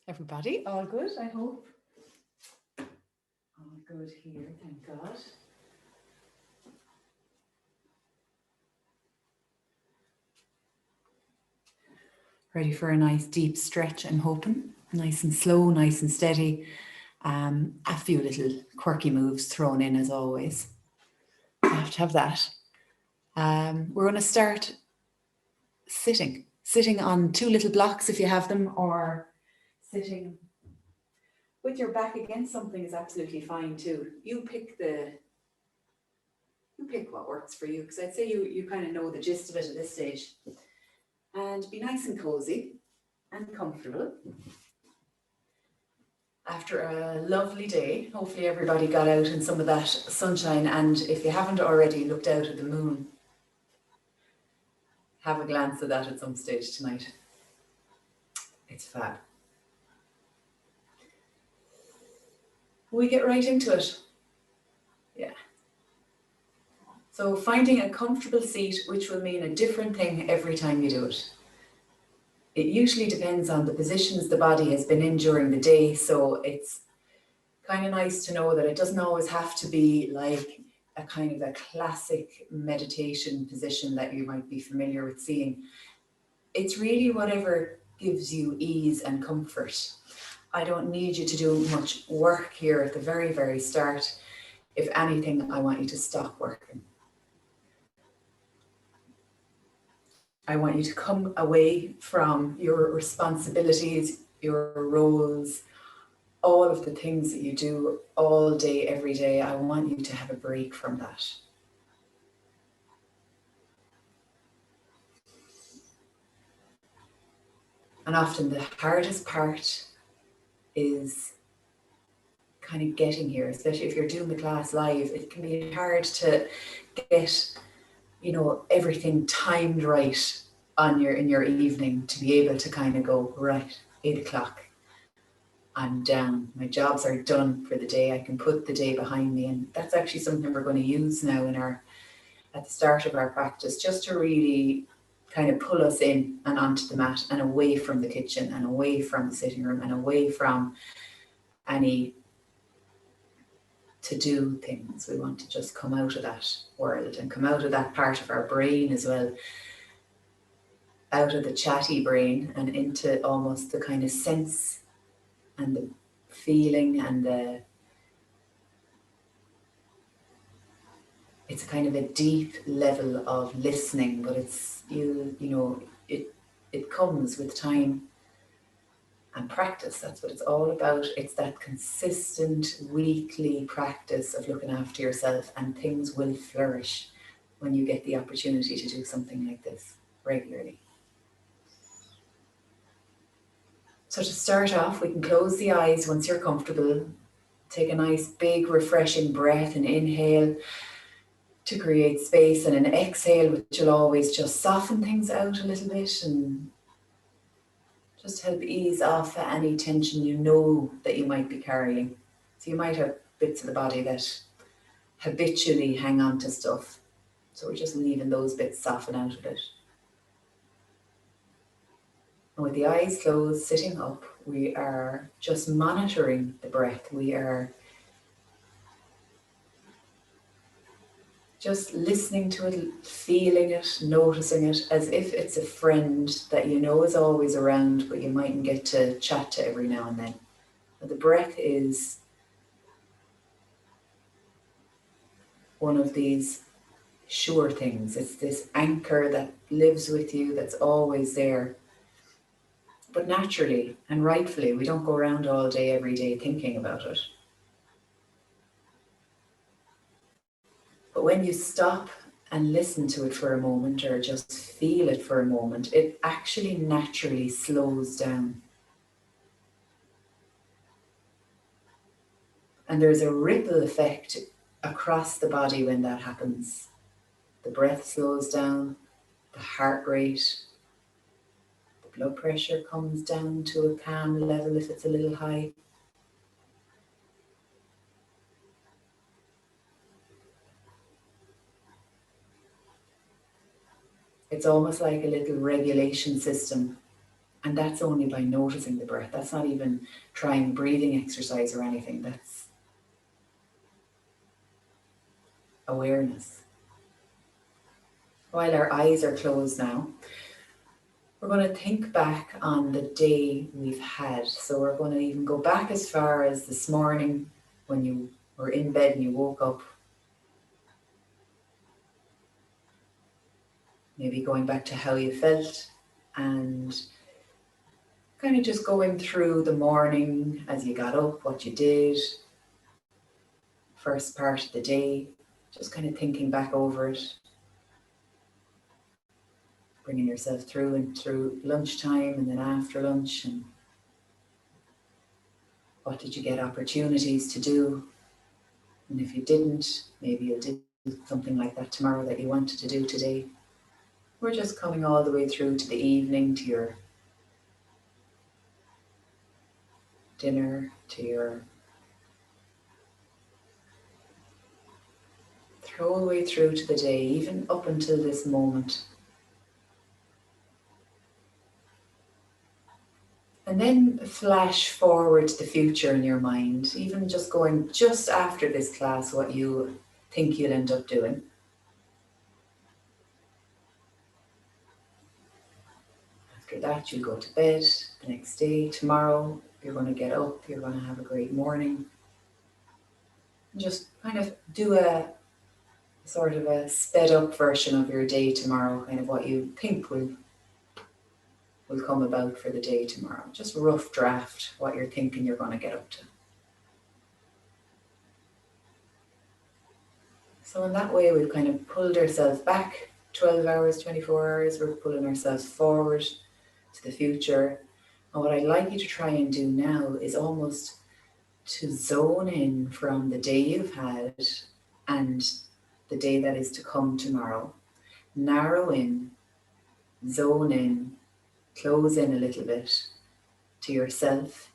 Everybody, all good, I hope. All good here, thank God. Ready for a nice deep stretch, I'm hoping. Nice and slow, nice and steady. A few little quirky moves thrown in as always. I have to have that. We're going to start sitting on two little blocks if you have them, or sitting with your back against something is absolutely fine too. You pick what works for you, because I'd say you kind of know the gist of it at this stage. And be nice and cozy and comfortable. After a lovely day, hopefully everybody got out in some of that sunshine, and if you haven't already looked out at the moon, have a glance at that at some stage tonight. It's fab. We get right into it. Yeah. So finding a comfortable seat, which will mean a different thing every time you do it. It usually depends on the positions the body has been in during the day, so it's kind of nice to know that it doesn't always have to be like a kind of a classic meditation position that you might be familiar with seeing. It's really whatever gives you ease and comfort. I don't need you to do much work here at the very, very start. If anything, I want you to stop working. I want you to come away from your responsibilities, your roles, all of the things that you do all day, every day. I want you to have a break from that. And often the hardest part is kind of getting here, especially if you're doing the class live. It can be hard to get, everything timed right in your evening to be able to kind of go, right, 8 o'clock. I'm down. My jobs are done for the day. I can put the day behind me. And that's actually something we're going to use now at the start of our practice, just to really kind of pull us in and onto the mat and away from the kitchen and away from the sitting room and away from any to-do things. We want to just come out of that world and come out of that part of our brain as well, out of the chatty brain and into almost the kind of sense and the feeling and it's a kind of a deep level of listening, but it's it comes with time and practice. That's what it's all about. It's that consistent weekly practice of looking after yourself, and things will flourish when you get the opportunity to do something like this regularly. So to start off, we can close the eyes once you're comfortable. Take a nice big refreshing breath and inhale to create space, and an exhale which will always just soften things out a little bit and just help ease off any tension you know that you might be carrying. So you might have bits of the body that habitually hang on to stuff. So we're just leaving those bits soften out a bit. And with the eyes closed, sitting up, we are just monitoring the breath. We are just listening to it, feeling it, noticing it, as if it's a friend that you know is always around, but you mightn't get to chat to every now and then. But the breath is one of these sure things. It's this anchor that lives with you, that's always there. But naturally and rightfully, we don't go around all day, every day thinking about it. But when you stop and listen to it for a moment, or just feel it for a moment, it actually naturally slows down. And there's a ripple effect across the body when that happens. The breath slows down, the heart rate, the blood pressure comes down to a calm level if it's a little high. It's almost like a little regulation system And that's only by noticing the breath. That's not even trying breathing exercise or anything. That's awareness. While our eyes are closed now, we're going to think back on the day we've had. So we're going to even go back as far as this morning when you were in bed and you woke up. Maybe going back to how you felt and kind of just going through the morning as you got up, what you did, first part of the day, just kind of thinking back over it, bringing yourself through and through lunchtime and then after lunch, and what did you get opportunities to do, and if you didn't, maybe you'll do something like that tomorrow that you wanted to do today. We're just coming all the way through to the evening, to your dinner, to your all the way through to the day, even up until this moment. And then flash forward to the future in your mind, even just going just after this class, what you think you'll end up doing. After that, you'll go to bed the next day. Tomorrow, you're going to get up, you're going to have a great morning. And just kind of do a sort of a sped up version of your day tomorrow, kind of what you think will come about for the day tomorrow. Just rough draft what you're thinking you're going to get up to. So in that way, we've kind of pulled ourselves back 12 hours, 24 hours. We're pulling ourselves forward to the future. And what I'd like you to try and do now is almost to zone in from the day you've had and the day that is to come tomorrow. Narrow in, zone in, close in a little bit to yourself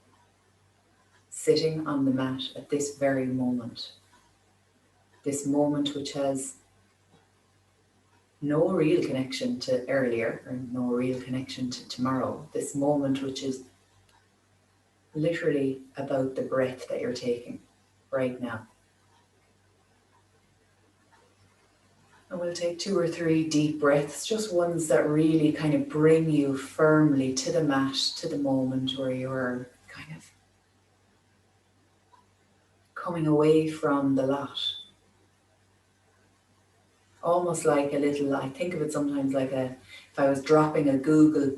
sitting on the mat at this very moment. This moment which has no real connection to earlier or no real connection to tomorrow. This moment which is literally about the breath that you're taking right now. And we'll take 2 or 3 deep breaths, just ones that really kind of bring you firmly to the mat, to the moment where you're kind of coming away from the lot. Almost like a little, I think of it sometimes like if I was dropping a Google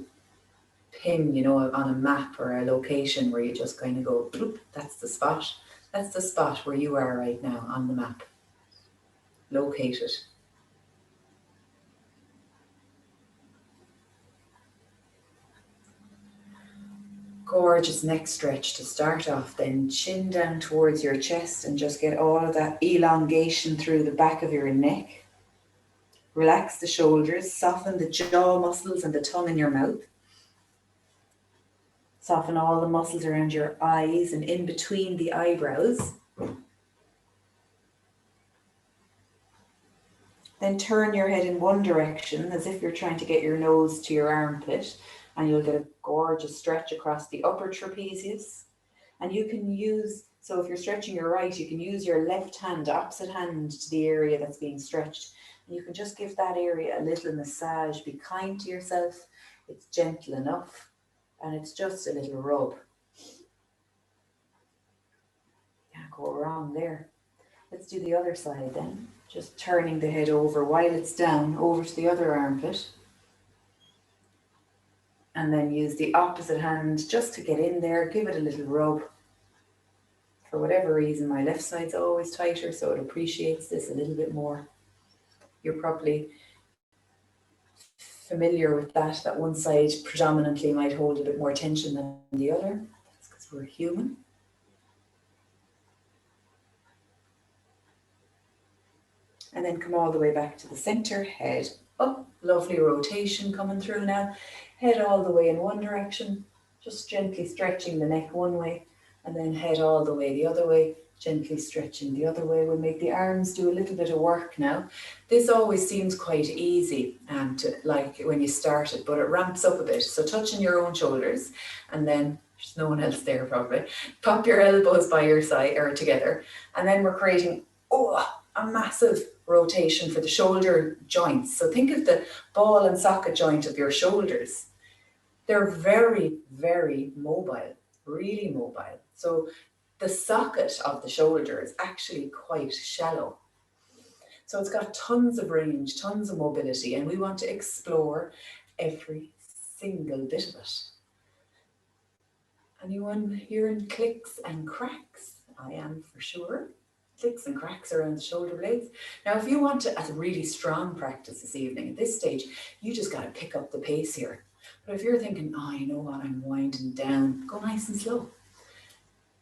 pin, you know, on a map or a location where you just kind of go, bloop, that's the spot. That's the spot where you are right now on the map. Locate it. Gorgeous neck stretch to start off, then chin down towards your chest and just get all of that elongation through the back of your neck. Relax the shoulders, soften the jaw muscles and the tongue in your mouth. Soften all the muscles around your eyes and in between the eyebrows. Then turn your head in one direction as if you're trying to get your nose to your armpit, and you'll get a gorgeous stretch across the upper trapezius. And you can use, so if you're stretching your right, you can use your left hand, opposite hand to the area that's being stretched. And you can just give that area a little massage. Be kind to yourself. It's gentle enough. And it's just a little rub. Can't go wrong there. Let's do the other side then. Just turning the head over while it's down, over to the other armpit. And then use the opposite hand just to get in there. Give it a little rub. For whatever reason, my left side's always tighter, so it appreciates this a little bit more. You're probably familiar with that one side predominantly might hold a bit more tension than the other. That's because we're human. And then come all the way back to the center, head up, lovely rotation coming through now. Head all the way in one direction, just gently stretching the neck one way, and then head all the way the other way, Gently stretching the other way. We'll make the arms do a little bit of work now. This always seems quite easy to like when you start it, but it ramps up a bit. So touching your own shoulders, and then there's no one else there probably. Pop your elbows by your side or together, and then we're creating a massive rotation for the shoulder joints. So think of the ball and socket joint of your shoulders. They're very, very mobile, really mobile. So the socket of the shoulder is actually quite shallow. So it's got tons of range, tons of mobility, and we want to explore every single bit of it. Anyone hearing clicks and cracks? I am for sure. Clicks and cracks around the shoulder blades. Now, if you want to, as a really strong practice this evening, at this stage, you just got to pick up the pace here. But if you're thinking, oh, you know what, I'm winding down, go nice and slow.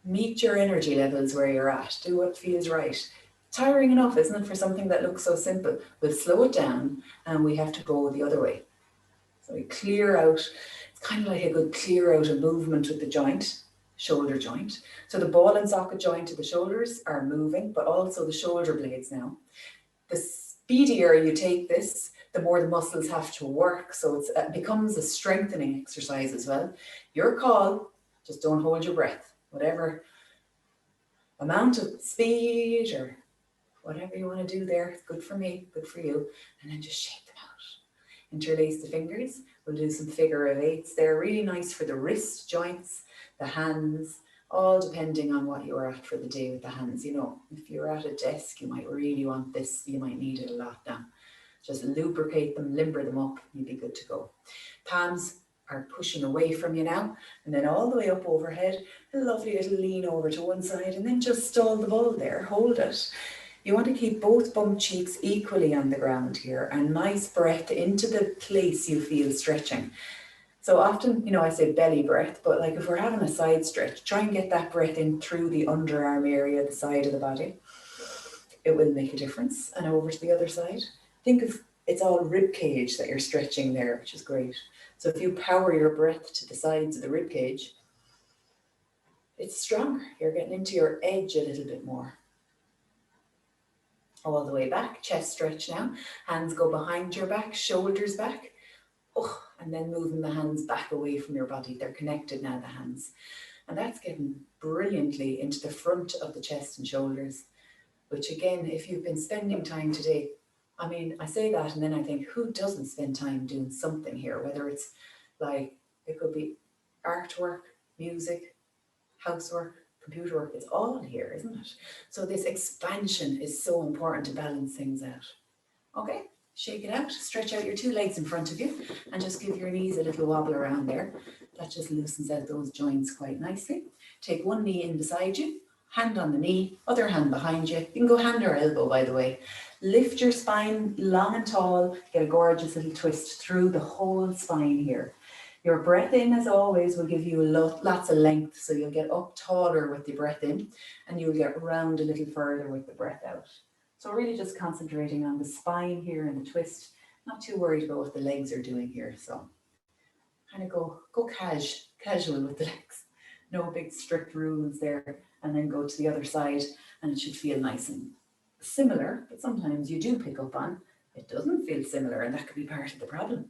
Meet your energy levels where you're at. Do what feels right. Tiring enough, isn't it, for something that looks so simple? We'll slow it down and we have to go the other way. So we clear out. It's kind of like a good clear out of movement with the joint, shoulder joint. So the ball and socket joint of the shoulders are moving, but also the shoulder blades now. The speedier you take this, the more the muscles have to work. So it becomes a strengthening exercise as well. Your call, just don't hold your breath. Whatever amount of speed or whatever you want to do there, it's good for me, good for you. And then just shake them out. Interlace the fingers. We'll do some figure of eights there. Really nice for the wrist joints, the hands, all depending on what you're at for the day with the hands. You know, if you're at a desk, you might really want this. You might need it a lot now. Just lubricate them, limber them up, you'll be good to go. Palms are pushing away from you now, and then all the way up overhead, a lovely little lean over to one side, and then just stall the ball there, hold it. You want to keep both bum cheeks equally on the ground here, and nice breath into the place you feel stretching. So often, you know, I say belly breath, but like if we're having a side stretch, try and get that breath in through the underarm area, the side of the body. It will make a difference. And over to the other side. Think of it's all rib cage that you're stretching there, which is great. So if you power your breath to the sides of the rib cage, it's stronger. You're getting into your edge a little bit more. All the way back, chest stretch now. Hands go behind your back, shoulders back. Oh, and then moving the hands back away from your body. They're connected now, the hands. And that's getting brilliantly into the front of the chest and shoulders, which again, if you've been spending time today, I mean, I say that and then I think, who doesn't spend time doing something here? Whether it's like, it could be artwork, music, housework, computer work, it's all here, isn't it? So this expansion is so important to balance things out. Okay, shake it out, stretch out your two legs in front of you and just give your knees a little wobble around there. That just loosens out those joints quite nicely. Take one knee in beside you, hand on the knee, other hand behind you. You can go hand or elbow, by the way. Lift your spine long and tall, get a gorgeous little twist through the whole spine here. Your breath in, as always, will give you lots of length, so you'll get up taller with the breath in, and you'll get round a little further with the breath out. So really just concentrating on the spine here and the twist, not too worried about what the legs are doing here. So kind of go casual with the legs. No big strict rules there, and then go to the other side, and it should feel nice and similar, but sometimes you do pick up on it doesn't feel similar, and that could be part of the problem.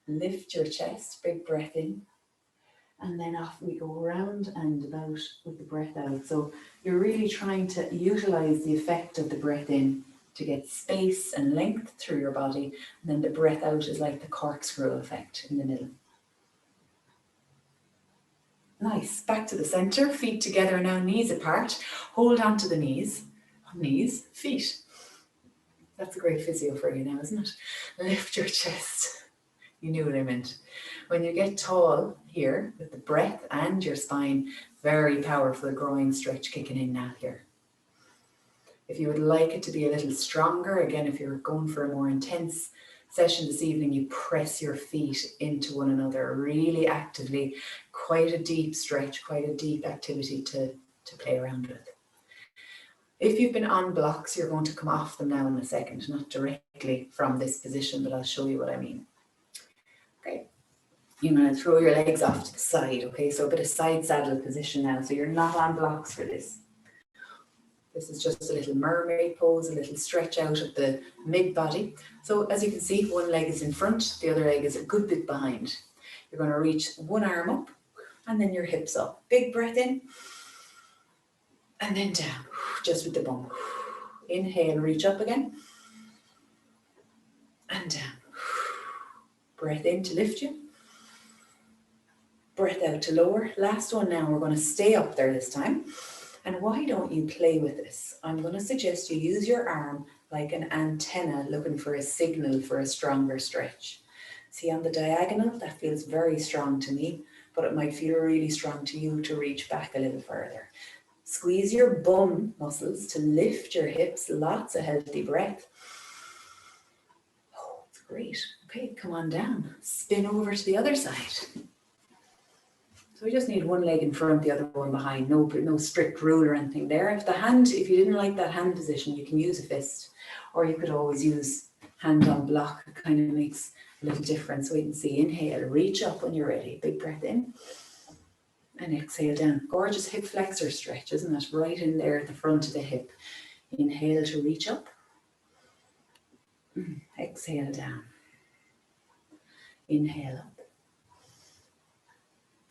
Lift your chest, big breath in, and then off we go around and about with the breath out. So you're really trying to utilize the effect of the breath in to get space and length through your body, and then the breath out is like the corkscrew effect in the middle. Nice, back to the center, feet together now, knees apart. Hold on to the knees, feet. That's a great physio for you now, isn't it? Lift your chest. You knew what I meant. When you get tall here with the breath and your spine, very powerful groin stretch kicking in now here. If you would like it to be a little stronger, again, if you're going for a more intense session this evening, you press your feet into one another really actively. Quite a deep stretch, quite a deep activity to play around with. If you've been on blocks, you're going to come off them now in a second, not directly from this position, but I'll show you what I mean. Okay, you're going to throw your legs off to the side, okay? So a bit of side saddle position now, so you're not on blocks for this. This is just a little mermaid pose, a little stretch out of the mid-body. So as you can see, one leg is in front, the other leg is a good bit behind. You're going to reach one arm up and then your hips up. Big breath in and then down, just with the bum. Inhale, reach up again and down. Breath in to lift you. Breath out to lower. Last one now, we're going to stay up there this time. And why don't you play with this? I'm going to suggest you use your arm like an antenna looking for a signal for a stronger stretch. See on the diagonal, that feels very strong to me, but it might feel really strong to you to reach back a little further. Squeeze your bum muscles to lift your hips, lots of healthy breath. Oh, it's great. Okay, come on down. Spin over to the other side. So we just need one leg in front, the other one behind. No strict rule or anything there. If you didn't like that hand position, you can use a fist, or you could always use hand on block. It kind of makes a little difference. Wait and see. Inhale, reach up when you're ready. Big breath in. And exhale down. Gorgeous hip flexor stretch, isn't it? Right in there at the front of the hip. Inhale to reach up. Exhale down. Inhale up.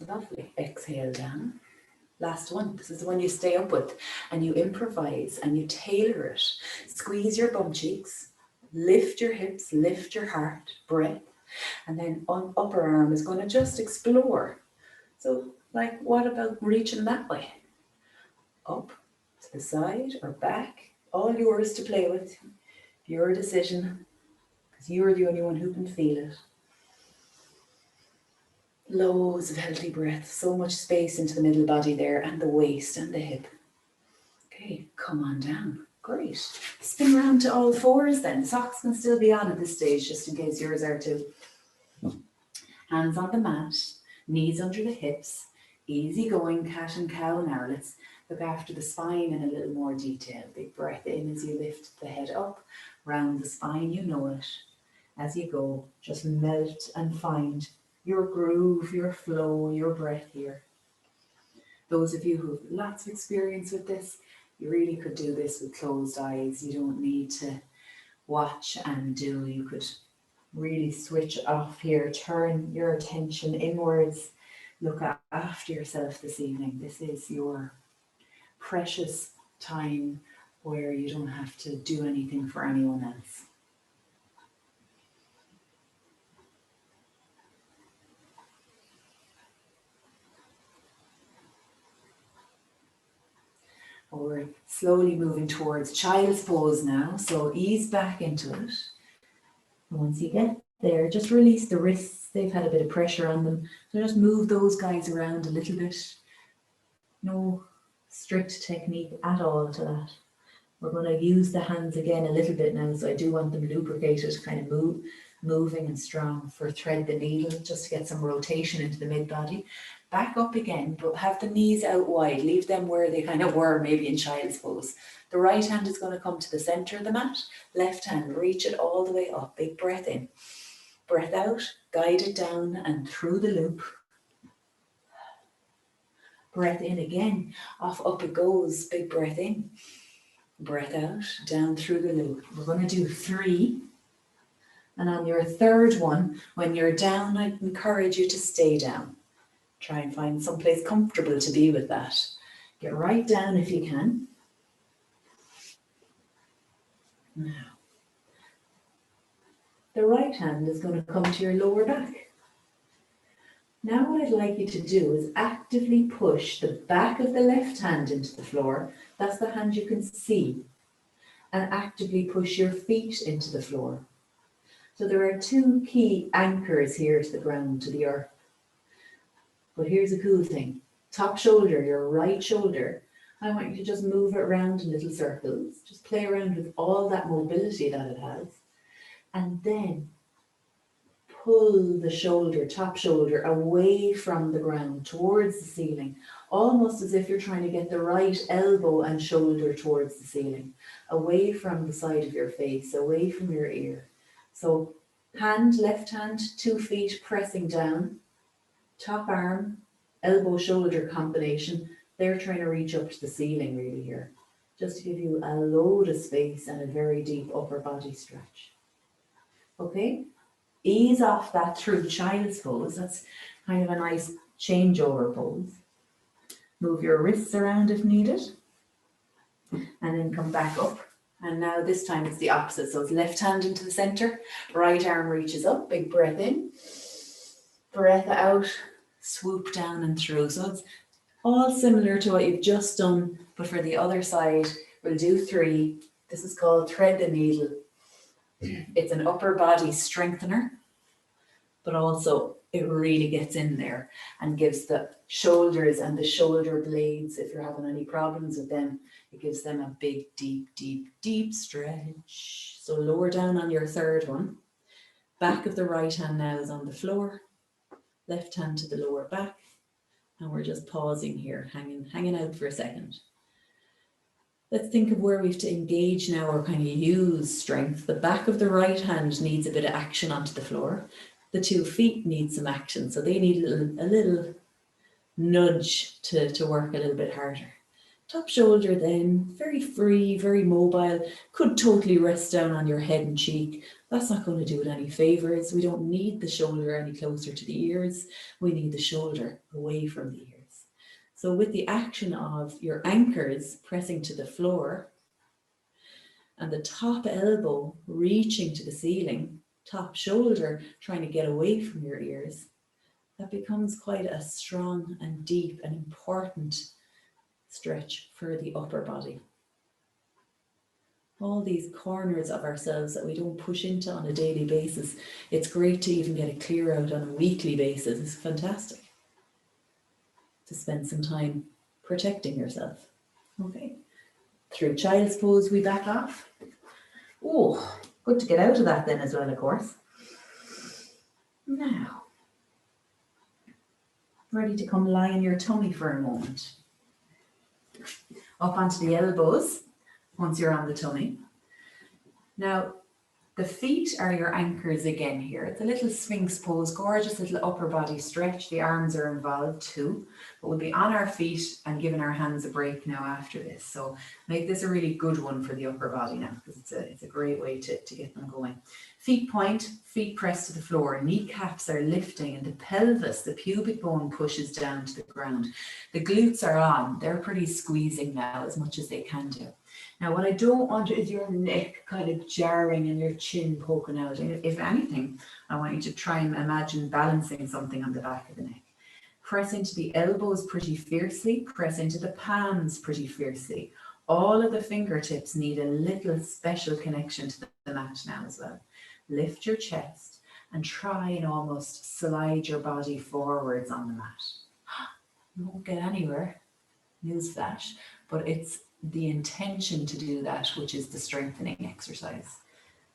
Lovely. Exhale down. Last one. This is the one you stay up with and you improvise and you tailor it. Squeeze your bum cheeks. Lift your hips. Lift your heart. Breath. And then on upper arm is going to just explore. So like, what about reaching that way? Up, to the side or back. All yours to play with. Your decision. Because you're the only one who can feel it. Loads of healthy breath, so much space into the middle body there and the waist and the hip. Okay, come on down. Great. Spin around to all fours then. Socks can still be on at this stage, just in case yours are too. Hands on the mat, knees under the hips. Easy going, cat and cow now. Let's look after the spine in a little more detail. Big breath in as you lift the head up, round the spine, you know it. As you go, just melt and find your groove, your flow, your breath here. Those of you who have lots of experience with this, you really could do this with closed eyes. You don't need to watch and do. You could really switch off here, turn your attention inwards, look after yourself this evening. This is your precious time where you don't have to do anything for anyone else. We're slowly moving towards child's pose now, so ease back into it. And once you get there, just release the wrists. They've had a bit of pressure on them, so just move those guys around a little bit. No strict technique at all to that. We're going to use the hands again a little bit now, so I do want them lubricated, kind of moving and strong for thread the needle, just to get some rotation into the mid-body. Back up again, but have the knees out wide. Leave them where they kind of were maybe in child's pose. The right hand is going to come to the center of the mat. Left hand, reach it all the way up. Big breath in. Breath out, guide it down and through the loop. Breath in again. Off up it goes. Big breath in. Breath out, down through the loop. We're going to do 3. And on your third one, when you're down, I encourage you to stay down. Try and find someplace comfortable to be with that. Get right down if you can. Now, the right hand is going to come to your lower back. Now what I'd like you to do is actively push the back of the left hand into the floor. That's the hand you can see. And actively push your feet into the floor. So there are 2 key anchors here to the ground, to the earth. But here's a cool thing. Top shoulder, your right shoulder, I want you to just move it around in little circles. Just play around with all that mobility that it has. And then pull the shoulder, top shoulder, away from the ground, towards the ceiling. Almost as if you're trying to get the right elbow and shoulder towards the ceiling. Away from the side of your face, away from your ear. So hand, left hand, 2 feet pressing down. Top arm, elbow, shoulder combination. They're trying to reach up to the ceiling really here. just to give you a load of space and a very deep upper body stretch. Okay, ease off that through child's pose. That's kind of a nice changeover pose. Move your wrists around if needed, and then come back up. And now this time it's the opposite. So it's left hand into the center, right arm reaches up, big breath in, breath out, swoop down and through. So it's all similar to what you've just done, but for the other side, we'll do 3. This is called thread the needle. It's an upper body strengthener, but also it really gets in there and gives the shoulders and the shoulder blades, if you're having any problems with them, it gives them a big, deep, deep, deep stretch. So lower down on your third one. Back of the right hand now is on the floor. Left hand to the lower back. And we're just pausing here, hanging out for a second. Let's think of where we have to engage now or kind of use strength. The back of the right hand needs a bit of action onto the floor. The 2 feet need some action, so they need a little nudge to work a little bit harder. Top shoulder then, very free, very mobile, could totally rest down on your head and cheek. That's not going to do it any favors. We don't need the shoulder any closer to the ears. We need the shoulder away from the ears. So with the action of your anchors pressing to the floor and the top elbow reaching to the ceiling, top shoulder trying to get away from your ears, that becomes quite a strong and deep and important stretch for the upper body. All these corners of ourselves that we don't push into on a daily basis, it's great to even get a clear out on a weekly basis. It's fantastic to spend some time protecting yourself. Okay, through child's pose we back off. Oh, good to get out of that then as well, of course. Now, ready to come lie in your tummy for a moment. Up onto the elbows once you're on the tummy. Now, the feet are your anchors again here. It's a little sphinx pose, gorgeous little upper body stretch. The arms are involved too, but we'll be on our feet and giving our hands a break now after this. So make this a really good one for the upper body now, because it's a great way to get them going. Feet point, feet press to the floor, kneecaps are lifting and the pelvis, the pubic bone pushes down to the ground. The glutes are on, they're pretty squeezing now as much as they can do. Now, what I don't want is your neck kind of jarring and your chin poking out. If anything, I want you to try and imagine balancing something on the back of the neck. Press into the elbows pretty fiercely, press into the palms pretty fiercely. All of the fingertips need a little special connection to the mat now as well. Lift your chest and try and almost slide your body forwards on the mat. You won't get anywhere, newsflash, but it's the intention to do that, which is the strengthening exercise.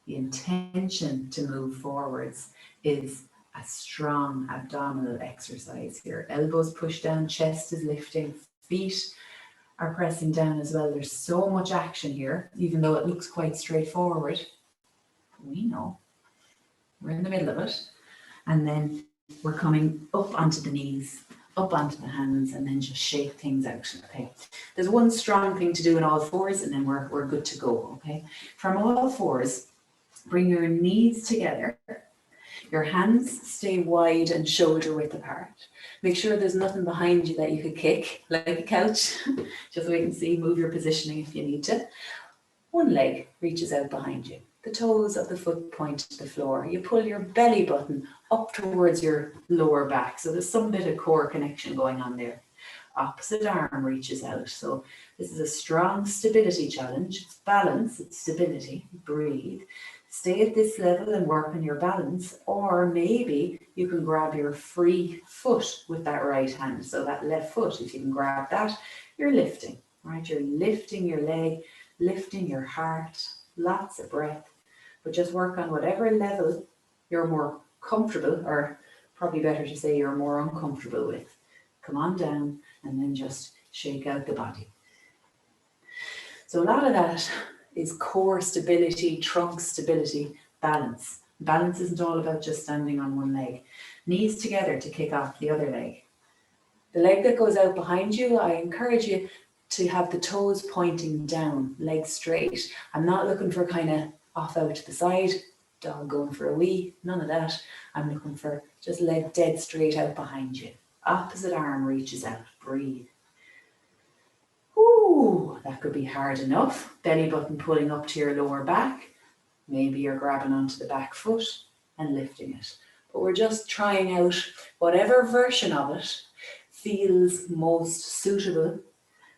The intention to move forwards is a strong abdominal exercise here. Elbows push down, chest is lifting, feet are pressing down as well. There's so much action here, even though it looks quite straightforward. We know we're in the middle of it. And then we're coming up onto the knees, up onto the hands, and then just shake things out. Okay, there's one strong thing to do in all fours, and then we're good to go. Okay, from all fours, bring your knees together. Your hands stay wide and shoulder width apart. Make sure there's nothing behind you that you could kick, like a couch, just so we can see. Move your positioning if you need to. One leg reaches out behind you. The toes of the foot point to the floor. You pull your belly button up towards your lower back. So there's some bit of core connection going on there. Opposite arm reaches out. So this is a strong stability challenge. It's balance, it's stability. Breathe. Stay at this level and work on your balance. Or maybe you can grab your free foot with that right hand. So that left foot, if you can grab that, you're lifting, right? You're lifting your leg, lifting your heart, lots of breath. But just work on whatever level you're more comfortable, or probably better to say you're more uncomfortable with. Come on down and then just shake out the body. So a lot of that is core stability, trunk stability, balance. Balance isn't all about just standing on one leg. Knees together to kick off the other leg. The leg that goes out behind you, I encourage you, to have the toes pointing down, legs straight. I'm not looking for kind of off out to the side, dog going for a wee, none of that. I'm looking for just leg dead straight out behind you. Opposite arm reaches out, breathe. Ooh, that could be hard enough. Belly button pulling up to your lower back. Maybe you're grabbing onto the back foot and lifting it. But we're just trying out whatever version of it feels most suitable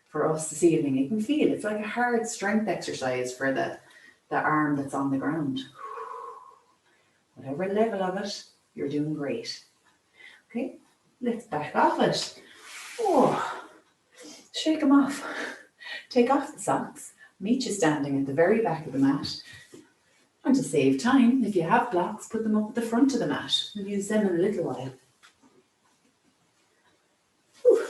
for us this evening. You can feel it's like a hard strength exercise for the arm that's on the ground. Whatever level of it, you're doing great. Okay, let's back off it. Oh, shake them off. Take off the socks. Meet you standing at the very back of the mat. And to save time, if you have blocks, put them up at the front of the mat. We'll use them in a little while. Whew.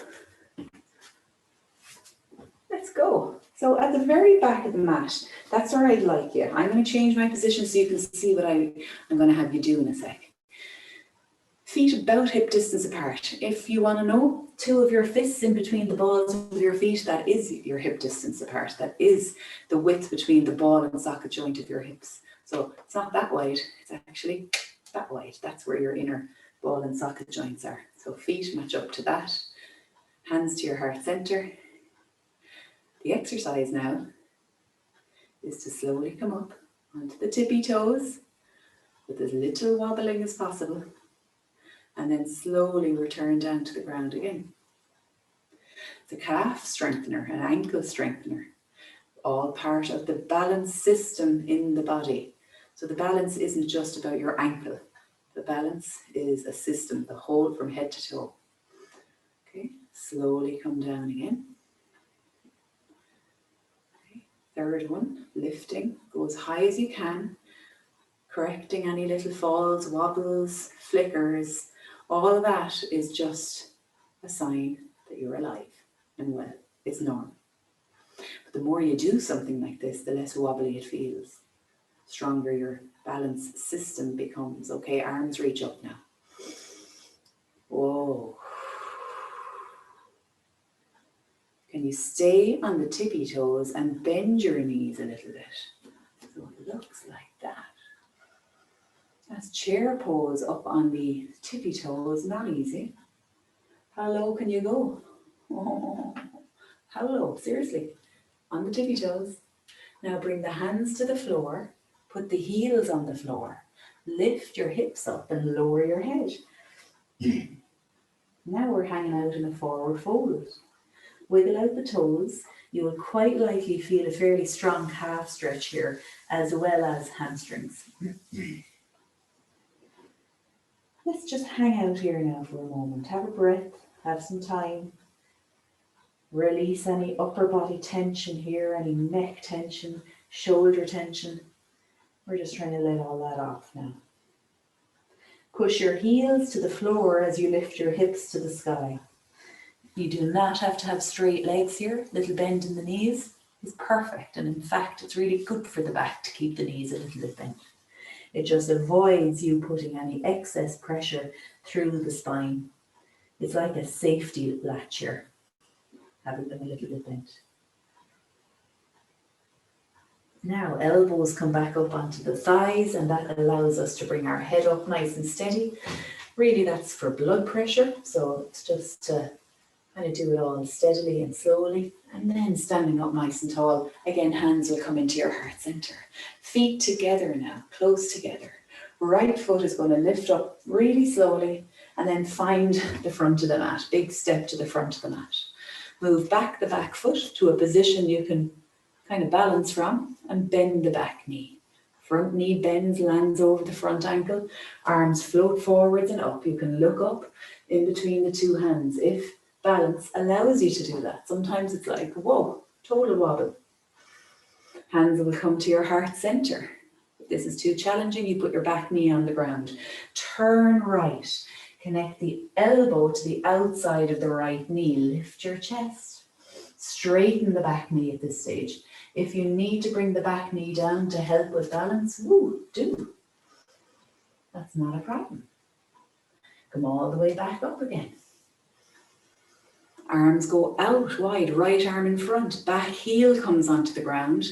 Let's go. So at the very back of the mat, that's where I'd like you. I'm going to change my position so you can see what I'm going to have you do in a sec. Feet about hip distance apart. If you want to know, 2 of your fists in between the balls of your feet, that is your hip distance apart. That is the width between the ball and socket joint of your hips. So it's not that wide, it's actually that wide. That's where your inner ball and socket joints are. So feet match up to that. Hands to your heart center. The exercise now is to slowly come up onto the tippy toes with as little wobbling as possible, and then slowly return down to the ground again. It's a calf strengthener, an ankle strengthener, all part of the balance system in the body. So the balance isn't just about your ankle. The balance is a system, the whole from head to toe. Okay, slowly come down again. Okay. Third one, lifting, go as high as you can, correcting any little falls, wobbles, flickers. All of that is just a sign that you're alive and well. It's normal. But the more you do something like this, the less wobbly it feels. Stronger your balance system becomes. Okay, arms reach up now. Whoa. Can you stay on the tippy toes and bend your knees a little bit? So it looks like that. That's chair pose up on the tippy toes, not easy. How low can you go? Oh, how low? Seriously, on the tippy toes. Now bring the hands to the floor, put the heels on the floor, lift your hips up and lower your head. Now we're hanging out in a forward fold. Wiggle out the toes. You will quite likely feel a fairly strong calf stretch here, as well as hamstrings. Let's just hang out here now for a moment. Have a breath, have some time. Release any upper body tension here, any neck tension, shoulder tension. We're just trying to let all that off now. Push your heels to the floor as you lift your hips to the sky. You do not have to have straight legs here. Little bend in the knees is perfect. And in fact, it's really good for the back to keep the knees a little bit bent. It just avoids you putting any excess pressure through the spine. It's like a safety latch here, having them a little bit bent. Now elbows come back up onto the thighs, and that allows us to bring our head up nice and steady. Really, that's for blood pressure, so it's just to kind of do it all steadily and slowly. And then standing up nice and tall, again, hands will come into your heart center. Feet together now, close together. Right foot is going to lift up really slowly and then find the front of the mat. Big step to the front of the mat. Move back the back foot to a position you can kind of balance from and bend the back knee. Front knee bends, lands over the front ankle. Arms float forwards and up. You can look up in between the two hands if balance allows you to do that. Sometimes it's like, whoa, total wobble. Hands will come to your heart center. If this is too challenging, you put your back knee on the ground. Turn right. Connect the elbow to the outside of the right knee. Lift your chest. Straighten the back knee at this stage. If you need to bring the back knee down to help with balance, do. That's not a problem. Come all the way back up again. Arms go out wide, right arm in front, back heel comes onto the ground.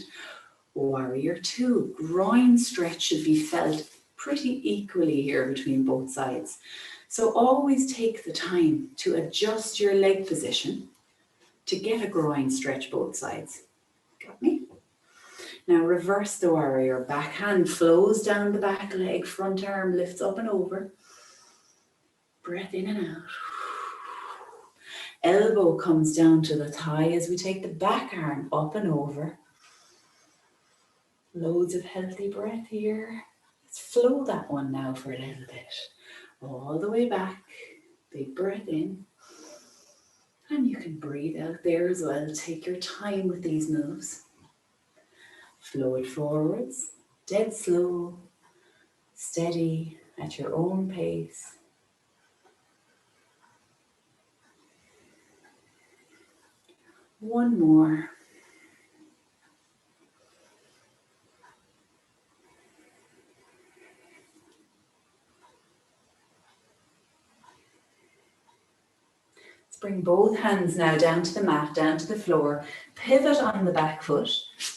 Warrior two, groin stretch should be felt pretty equally here between both sides. So always take the time to adjust your leg position to get a groin stretch both sides. Got me? Now reverse the warrior. Back hand flows down the back leg, front arm lifts up and over. Breath in and out. Elbow comes down to the thigh as we take the back arm up and over. Loads of healthy breath here. Let's flow that one now for a little bit. All the way back. Big breath in. And you can breathe out there as well. Take your time with these moves. Flow it forwards. Dead slow. Steady at your own pace. One more. Let's bring both hands now down to the mat, down to the floor. Pivot on the back foot.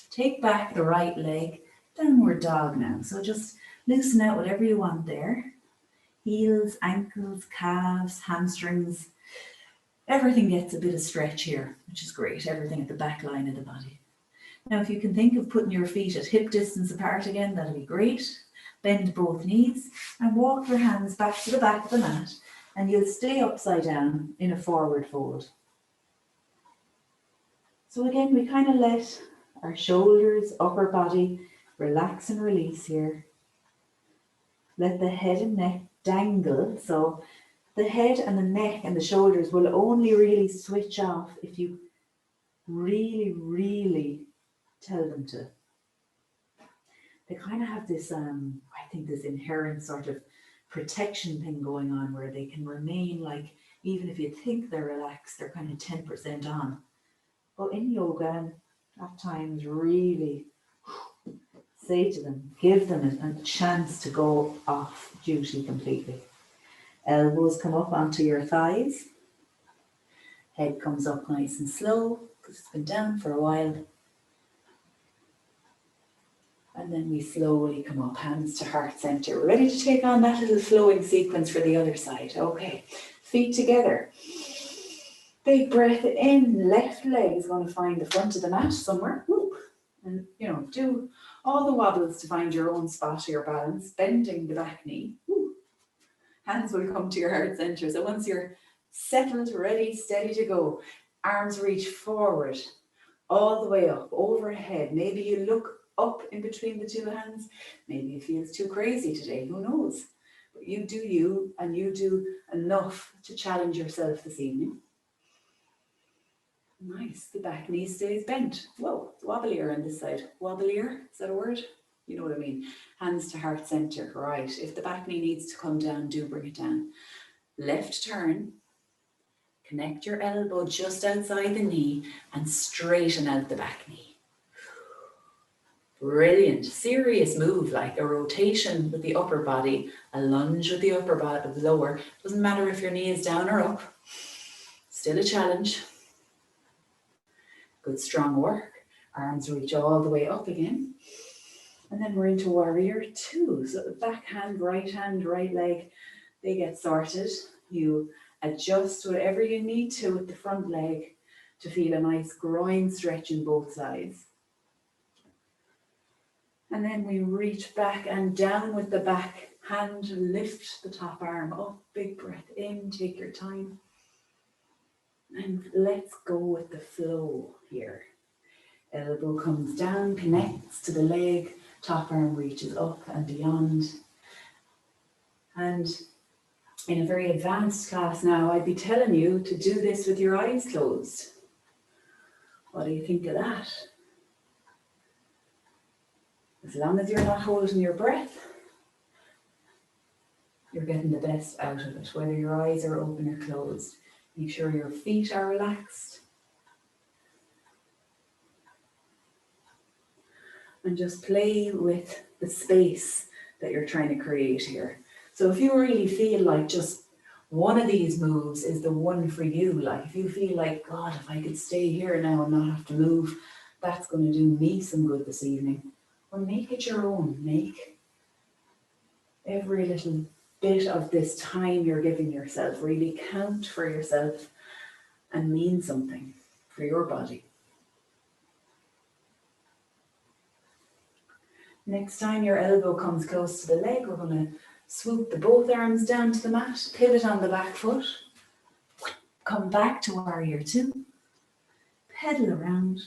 Take back the right leg. Downward dog now. So just loosen out whatever you want there. Heels, ankles, calves, hamstrings. Everything gets a bit of stretch here, which is great. Everything at the back line of the body. Now, if you can think of putting your feet at hip distance apart again, that'll be great. Bend both knees and walk your hands back to the back of the mat, and you'll stay upside down in a forward fold. So again, we kind of let our shoulders, upper body relax and release here. Let the head and neck dangle. So the head and the neck and the shoulders will only really switch off if you really, really tell them to. They kind of have this, I think, this inherent sort of protection thing going on where they can remain like, even if you think they're relaxed, they're kind of 10% on. But in yoga, at times, really say to them, give them a chance to go off duty completely. Elbows come up onto your thighs. Head comes up nice and slow because it's been down for a while. And then we slowly come up, hands to heart center. We're ready to take on that little flowing sequence for the other side. Okay, feet together. Big breath in, left leg is going to find the front of the mat somewhere. Woo. And, do all the wobbles to find your own spot or your balance, bending the back knee. Woo. Hands will come to your heart center. So once you're settled, ready, steady to go, arms reach forward, all the way up, overhead. Maybe you look up in between the two hands. Maybe it feels too crazy today, who knows? But you do you, and you do enough to challenge yourself this evening. Nice, the back knee stays bent. Whoa, it's wobblier on this side. Wobblier, is that a word? You know what I mean. Hands to heart center, right. If the back knee needs to come down, do bring it down. Left turn, connect your elbow just outside the knee and straighten out the back knee. Brilliant, serious move, like a rotation with the upper body, a lunge with the upper body, the lower. Doesn't matter if your knee is down or up, still a challenge. Good strong work. Arms reach all the way up again. And then we're into warrior two. So the back hand, right leg, they get sorted. You adjust whatever you need to with the front leg to feel a nice groin stretch in both sides. And then we reach back and down with the back hand, lift the top arm up, big breath in, take your time. And let's go with the flow here. Elbow comes down, connects to the leg, top arm reaches up and beyond. And in a very advanced class now, I'd be telling you to do this with your eyes closed. What do you think of that? As long as you're not holding your breath, you're getting the best out of it, whether your eyes are open or closed. Make sure your feet are relaxed. And just play with the space that you're trying to create here. So if you really feel like just one of these moves is the one for you. Like if you feel like, God, if I could stay here now and not have to move, that's going to do me some good this evening. Well, make it your own. Make every little bit of this time you're giving yourself really count for yourself and mean something for your body. Next time your elbow comes close to the leg, we're going to swoop the both arms down to the mat, pivot on the back foot, come back to warrior two, pedal around.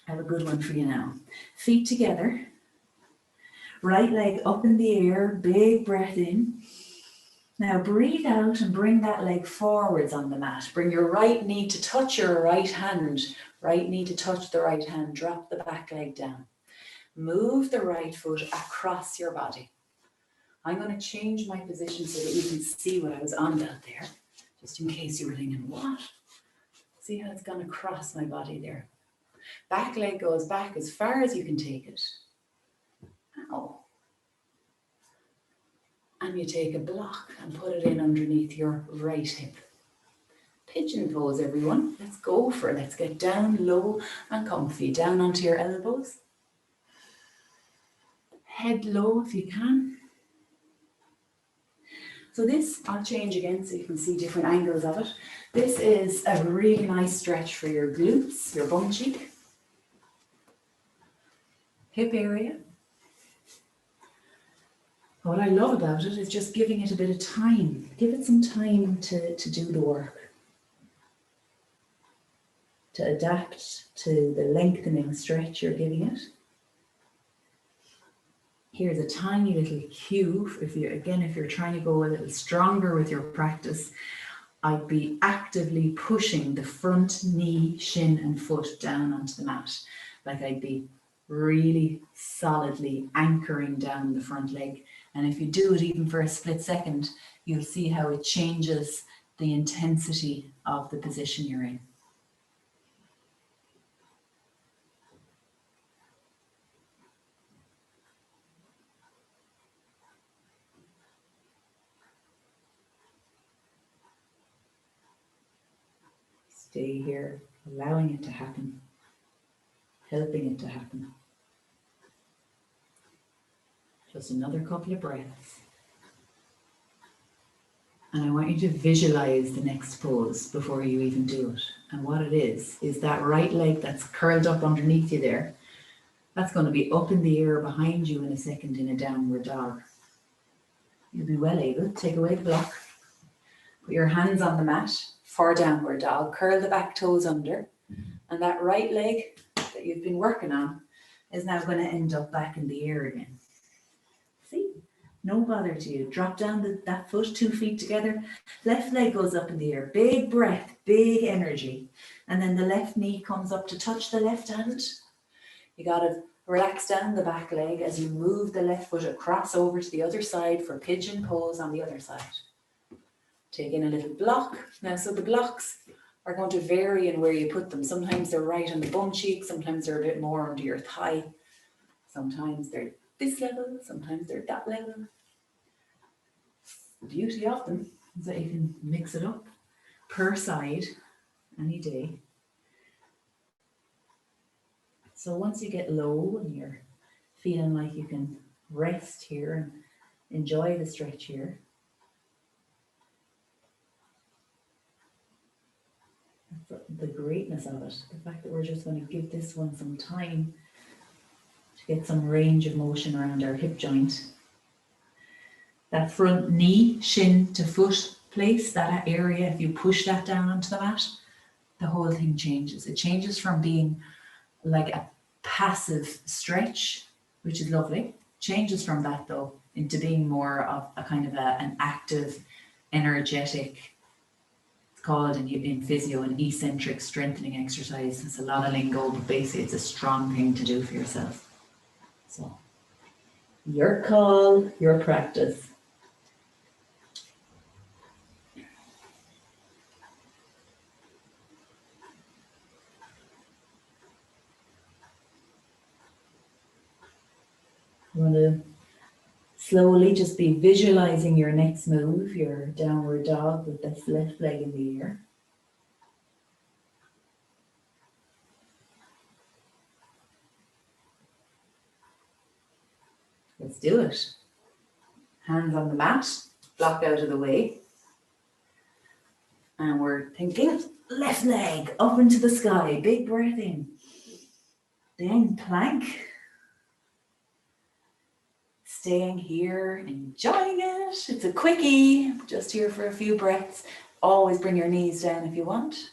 I have a good one for you now. Feet together, right leg up in the air, big breath in. Now breathe out and bring that leg forwards on the mat. Bring your right knee to touch your right hand. Right knee to touch the right hand. Drop the back leg down. Move the right foot across your body. I'm going to change my position so that you can see what I was on about there, just in case you were thinking, what? See how it's gone across my body there. Back leg goes back as far as you can take it. Ow. And you take a block and put it in underneath your right hip. Pigeon pose, everyone. Let's go for it. Let's get down low and comfy. Down onto your elbows. Head low if you can. So this, I'll change again so you can see different angles of it. This is a really nice stretch for your glutes, your bum cheek, hip area. What I love about it is just giving it a bit of time. Give it some time to do the work. To adapt to the lengthening stretch you're giving it. Here's a tiny little cue. If you're trying to go a little stronger with your practice, I'd be actively pushing the front knee, shin and foot down onto the mat. Like I'd be really solidly anchoring down the front leg. And if you do it even for a split second, you'll see how it changes the intensity of the position you're in. Stay here, allowing it to happen, helping it to happen. Just another couple of breaths. And I want you to visualize the next pose before you even do it. And what it is that right leg that's curled up underneath you there, that's going to be up in the air behind you in a second in a downward dog. You'll be well able to take away the block. Put your hands on the mat for downward dog. Curl the back toes under. And that right leg that you've been working on is now going to end up back in the air again. See? No bother to you. Drop down that foot, 2 feet together. Left leg goes up in the air. Big breath, big energy. And then the left knee comes up to touch the left hand. You got to relax down the back leg as you move the left foot across over to the other side for pigeon pose on the other side. Take in a little block. Now, so the blocks are going to vary in where you put them. Sometimes they're right on the bum cheek. Sometimes they're a bit more under your thigh. Sometimes they're this level. Sometimes they're that level. The beauty of them is that you can mix it up per side any day. So once you get low and you're feeling like you can rest here and enjoy the stretch here, that's the greatness of it. The fact that we're just going to give this one some time to get some range of motion around our hip joint. That front knee, shin to foot place, that area, if you push that down onto the mat, the whole thing changes. It changes from being like a passive stretch, which is lovely, changes from that though into being more of a kind of an active, energetic, it's called in physio an eccentric strengthening exercise. It's a lot of lingo, but basically it's a strong thing to do for yourself. So your call, your practice. I want to Slowly just be visualizing your next move, your downward dog with this left leg in the air. Let's do it. Hands on the mat, block out of the way. And we're thinking left leg up into the sky, big breath in. Then plank. Staying here, enjoying it. It's a quickie, just here for a few breaths. Always bring your knees down if you want.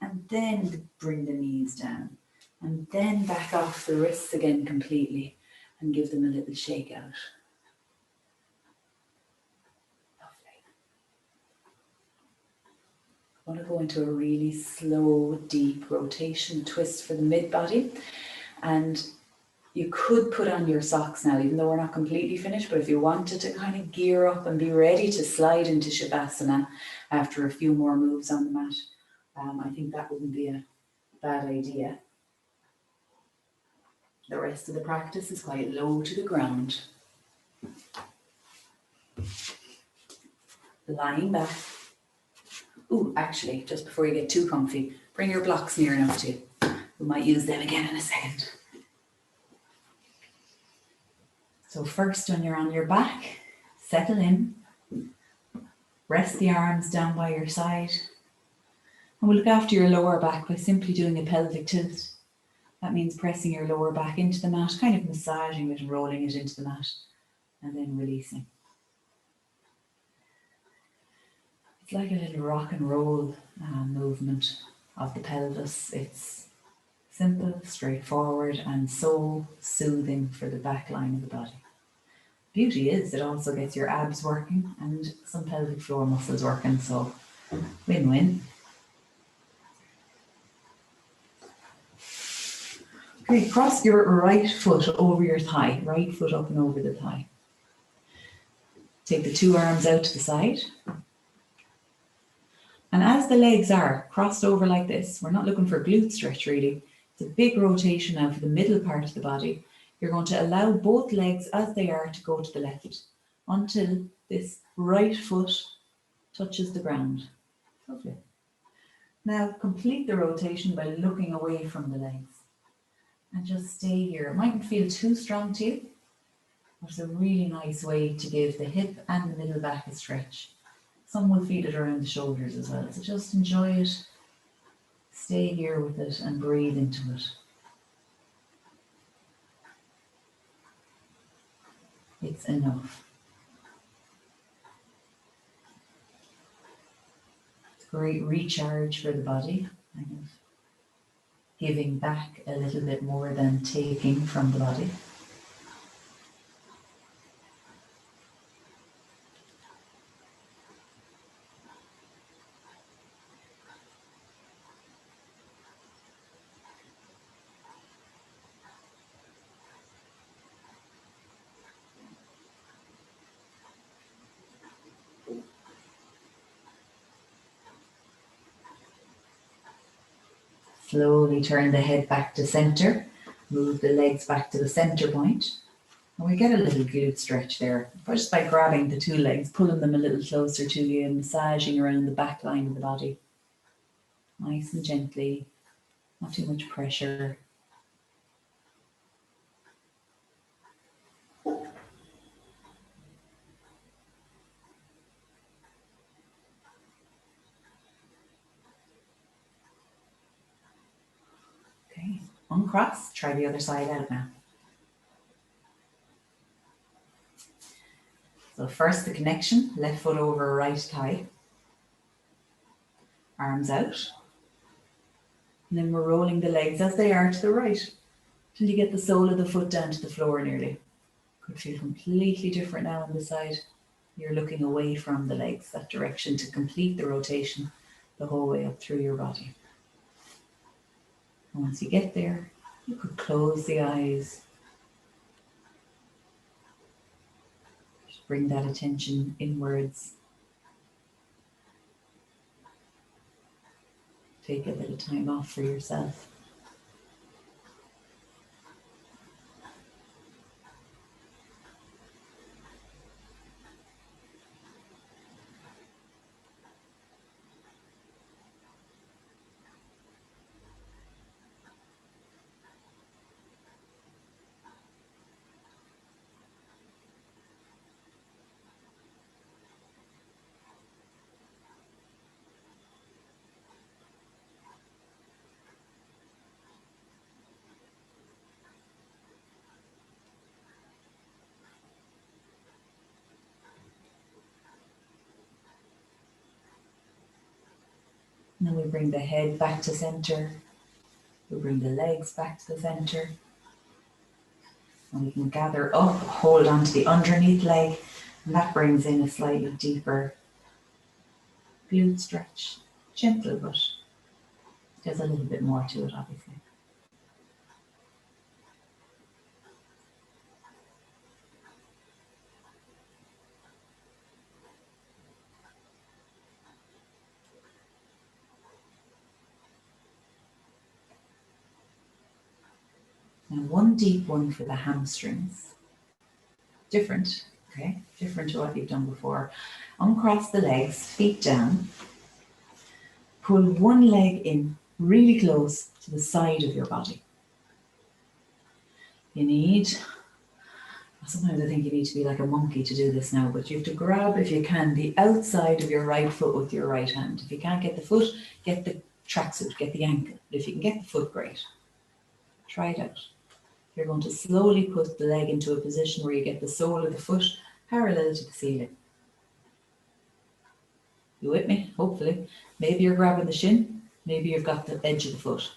And then bring the knees down. And then back off the wrists again completely and give them a little shake out. Lovely. I want to go into a really slow, deep rotation twist for the mid-body. And you could put on your socks now, even though we're not completely finished, but if you wanted to kind of gear up and be ready to slide into Shavasana after a few more moves on the mat, I think that wouldn't be a bad idea. The rest of the practice is quite low to the ground. Lying back. Ooh, actually, just before you get too comfy, bring your blocks near enough to you. We might use them again in a second. So first, when you're on your back, settle in. Rest the arms down by your side. And we'll look after your lower back by simply doing a pelvic tilt. That means pressing your lower back into the mat, kind of massaging it and rolling it into the mat, and then releasing. It's like a little rock and roll movement of the pelvis. It's simple, straightforward, and so soothing for the back line of the body. Beauty is it also gets your abs working and some pelvic floor muscles working, so win-win. Okay, cross your right foot over your thigh, right foot up and over the thigh. Take the two arms out to the side. And as the legs are crossed over like this, we're not looking for glute stretch really. It's a big rotation now for the middle part of the body. You're going to allow both legs as they are to go to the left until this right foot touches the ground. Lovely. Now complete the rotation by looking away from the legs. And just stay here. It mightn't feel too strong to you, but it's a really nice way to give the hip and the middle back a stretch. Some will feel it around the shoulders as well. So just enjoy it. Stay here with it and breathe into it. It's enough. It's a great recharge for the body. Kind of giving back a little bit more than taking from the body. Slowly turn the head back to center. Move the legs back to the center point. And we get a little glute stretch there. Just by grabbing the two legs, pulling them a little closer to you and massaging around the back line of the body. Nice and gently, not too much pressure. Okay, uncross, try the other side out now. So first the connection, left foot over right thigh. Arms out. And then we're rolling the legs as they are to the right till you get the sole of the foot down to the floor nearly. Could feel completely different now on the side. You're looking away from the legs, that direction, to complete the rotation the whole way up through your body. And once you get there, you could close the eyes. Just bring that attention inwards. Take a bit of time off for yourself. And then we bring the head back to center. We bring the legs back to the center. And we can gather up, hold onto the underneath leg, and that brings in a slightly deeper glute stretch. Gentle, but there's a little bit more to it, obviously. Now one deep one for the hamstrings. Different, okay? Different to what you've done before. Uncross the legs, feet down. Pull one leg in really close to the side of your body. You need, sometimes I think you need to be like a monkey to do this now, but you have to grab, if you can, the outside of your right foot with your right hand. If you can't get the foot, get the tracksuit, get the ankle. But if you can get the foot, great. Try it out. You're going to slowly put the leg into a position where you get the sole of the foot parallel to the ceiling. You with me? Hopefully. Maybe you're grabbing the shin, maybe you've got the edge of the foot.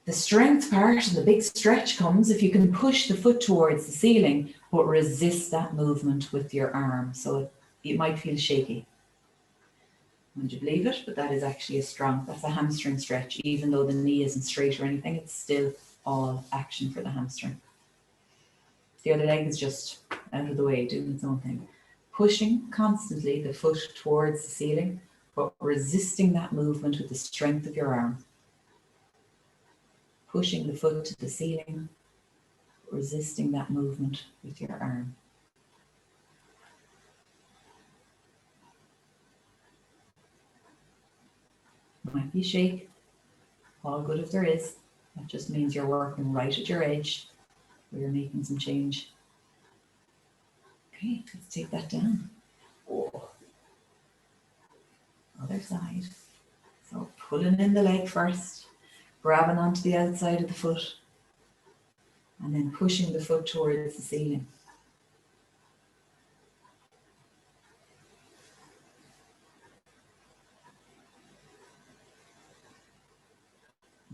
The strength part and the big stretch comes if you can push the foot towards the ceiling, but resist that movement with your arm. So it might feel shaky. Would you believe it? But that is actually that's a hamstring stretch. Even though the knee isn't straight or anything, it's still all action for the hamstring. The other leg is just out of the way, doing its own thing. Pushing constantly the foot towards the ceiling, but resisting that movement with the strength of your arm. Pushing the foot to the ceiling, resisting that movement with your arm. Might be a shake, all good if there is. That just means you're working right at your edge, where you're making some change. Okay, let's take that down. Oh. Other side. So pulling in the leg first, grabbing onto the outside of the foot, and then pushing the foot towards the ceiling.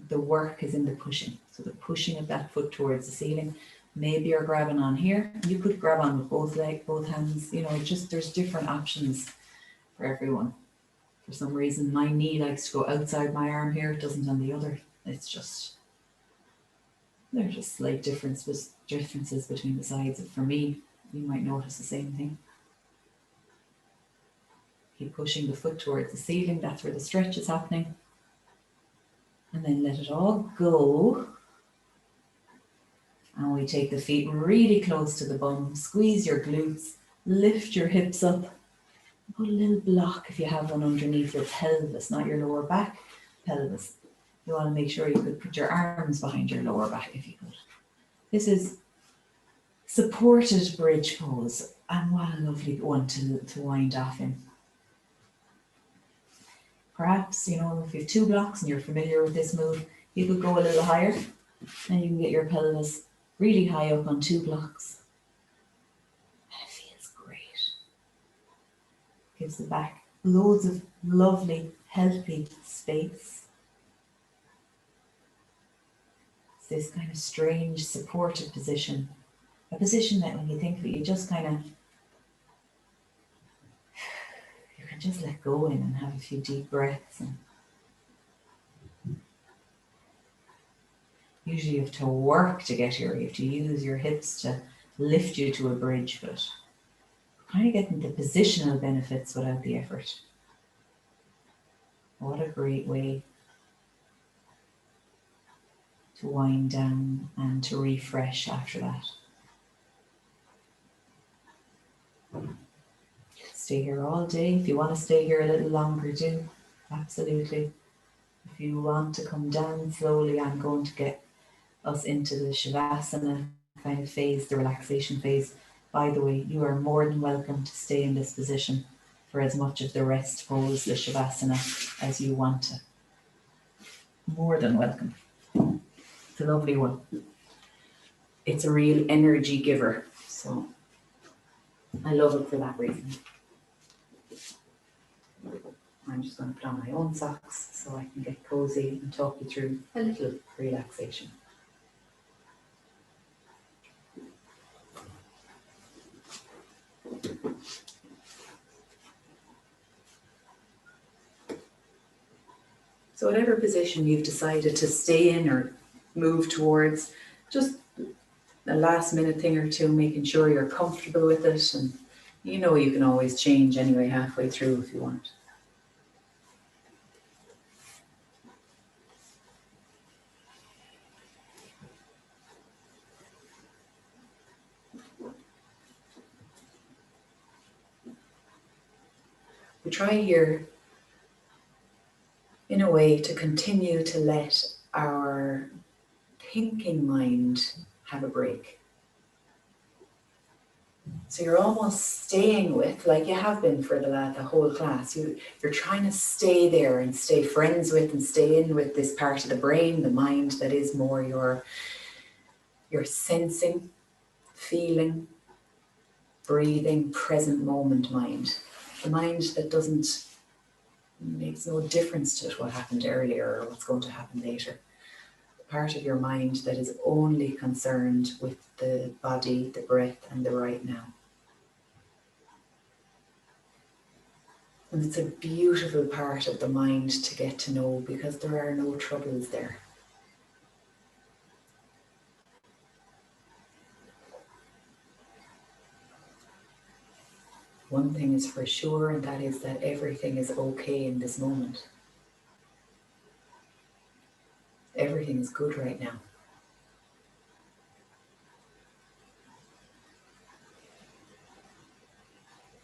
The work is in the pushing. So the pushing of that foot towards the ceiling. Maybe you're grabbing on here. You could grab on with both legs, both hands. You know, just there's different options for everyone. For some reason, my knee likes to go outside my arm here. It doesn't on the other. It's just, there's just slight differences between the sides. For me, you might notice the same thing. Keep pushing the foot towards the ceiling. That's where the stretch is happening. And then let it all go. And we take the feet really close to the bum. Squeeze your glutes. Lift your hips up. Put a little block if you have one underneath your pelvis, not your lower back, pelvis. You want to make sure you could put your arms behind your lower back if you could. This is supported bridge pose. And what a lovely one to wind off in. Perhaps, you know, if you have 2 blocks and you're familiar with this move, you could go a little higher and you can get your pelvis really high up on 2 blocks. And it feels great. Gives the back loads of lovely, healthy space. It's this kind of strange, supported position. A position that when you think of it, you just kind of, you can just let go in and have a few deep breaths. And usually you have to work to get here. You have to use your hips to lift you to a bridge, but kind of getting the positional benefits without the effort. What a great way to wind down and to refresh after that. Stay here all day. If you want to stay here a little longer, do. Absolutely. If you want to come down slowly, I'm going to get us into the Shavasana kind of phase, the relaxation phase. By the way, you are more than welcome to stay in this position for as much of the rest pose, the Shavasana, as you want to. More than welcome. It's a lovely one. It's a real energy giver. So I love it for that reason. I'm I'm just going to put on my own socks so I can get cozy and talk you through a little relaxation. So whatever position you've decided to stay in or move towards, just a last minute thing or two, making sure you're comfortable with it, and you know you can always change anyway halfway through if you want. We try here in a way to continue to let our thinking mind have a break. So you're almost staying with, like you have been for the whole class, you're trying to stay there and stay friends with and stay in with this part of the brain, the mind that is more your sensing, feeling, breathing, present moment mind. The mind that makes no difference to it what happened earlier or what's going to happen later. The part of your mind that is only concerned with the body, the breath, and the right now. And it's a beautiful part of the mind to get to know because there are no troubles there. One thing is for sure, and that is that everything is okay in this moment. Everything is good right now.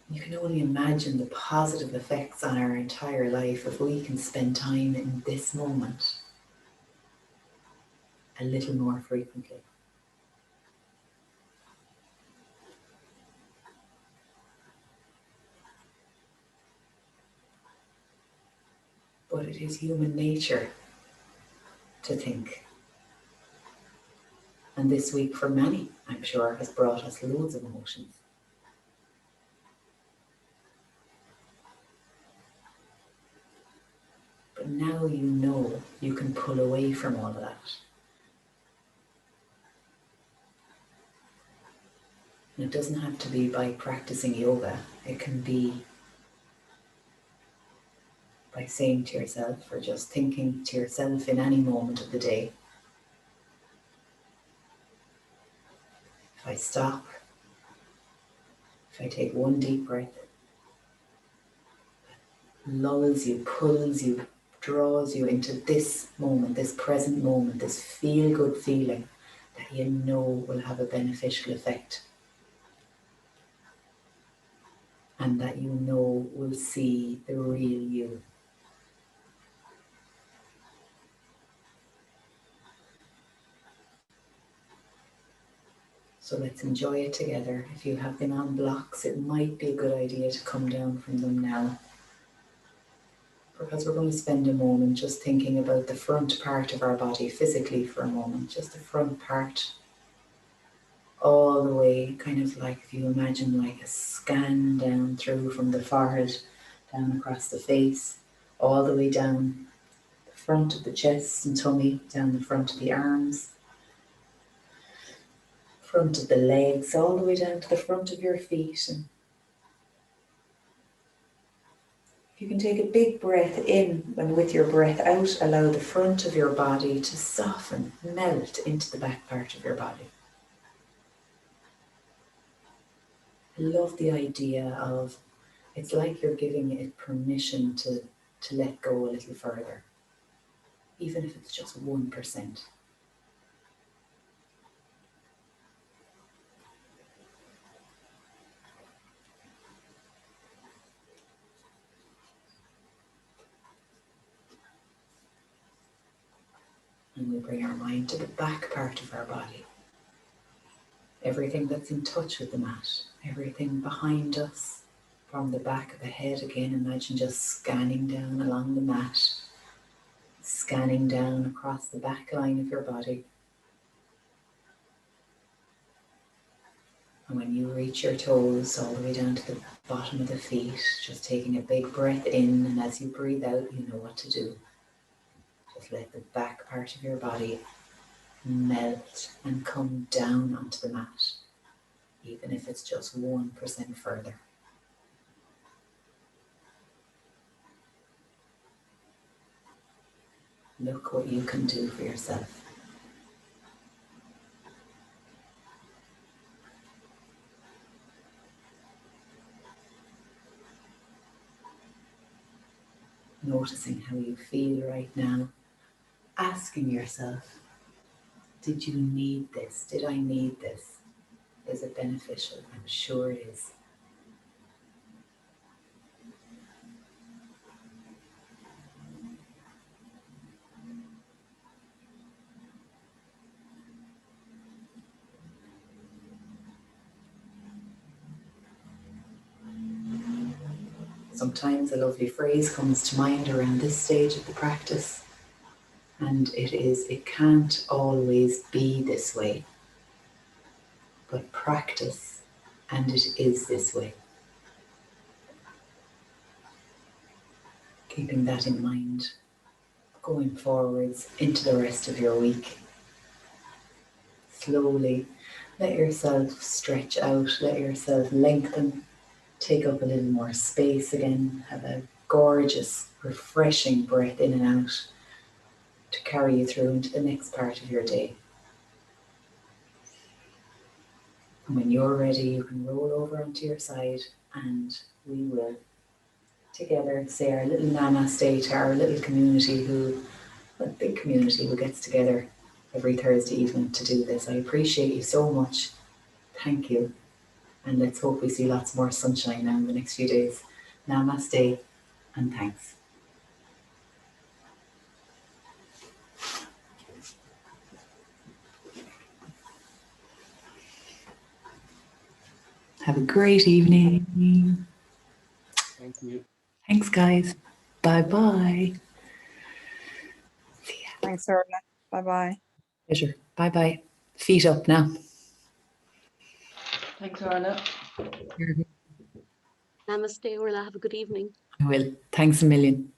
You can only imagine the positive effects on our entire life if we can spend time in this moment a little more frequently. But it is human nature to think. And this week for many, I'm sure, has brought us loads of emotions. But now you know you can pull away from all of that. And it doesn't have to be by practicing yoga. It can be by saying to yourself or just thinking to yourself in any moment of the day, if I stop, if I take one deep breath, lulls you, pulls you, draws you into this moment, this present moment, this feel-good feeling that you know will have a beneficial effect and that you know will see the real you. So let's enjoy it together. If you have been on blocks, it might be a good idea to come down from them now, because we're going to spend a moment just thinking about the front part of our body physically for a moment, just the front part, all the way, kind of like if you imagine like a scan down through from the forehead, down across the face, all the way down the front of the chest and tummy, down the front of the arms, front of the legs, all the way down to the front of your feet. And you can take a big breath in, and with your breath out, allow the front of your body to soften, melt into the back part of your body. I love the idea of, it's like you're giving it permission to let go a little further, even if it's just 1%. And we bring our mind to the back part of our body. Everything that's in touch with the mat, everything behind us, from the back of the head. Again, imagine just scanning down along the mat, scanning down across the back line of your body, And when you reach your toes all the way down to the bottom of the feet, just taking a big breath in, and as you breathe out, you know what to do. Just let the back part of your body melt and come down onto the mat, even if it's just 1% further. Look what you can do for yourself. Noticing how you feel right now, asking yourself, did you need this? Did I need this? Is it beneficial? I'm sure it is. Sometimes a lovely phrase comes to mind around this stage of the practice, and it is, it can't always be this way, but practice and it is this way. Keeping that in mind, going forwards into the rest of your week. Slowly let yourself stretch out, let yourself lengthen, take up a little more space again, have a gorgeous, refreshing breath in and out to carry you through into the next part of your day. And when you're ready, you can roll over onto your side and we will together say our little namaste to our little community a big community who gets together every Thursday evening to do this. I appreciate you so much. Thank you. And let's hope we see lots more sunshine now in the next few days. Namaste and thanks. Have a great evening. Thank you. Thanks, guys. Bye-bye. See ya. Thanks, Orla. Bye-bye. Pleasure. Bye-bye. Feet up now. Thanks, Orla. Namaste, Orla. Have a good evening. I will. Thanks a million.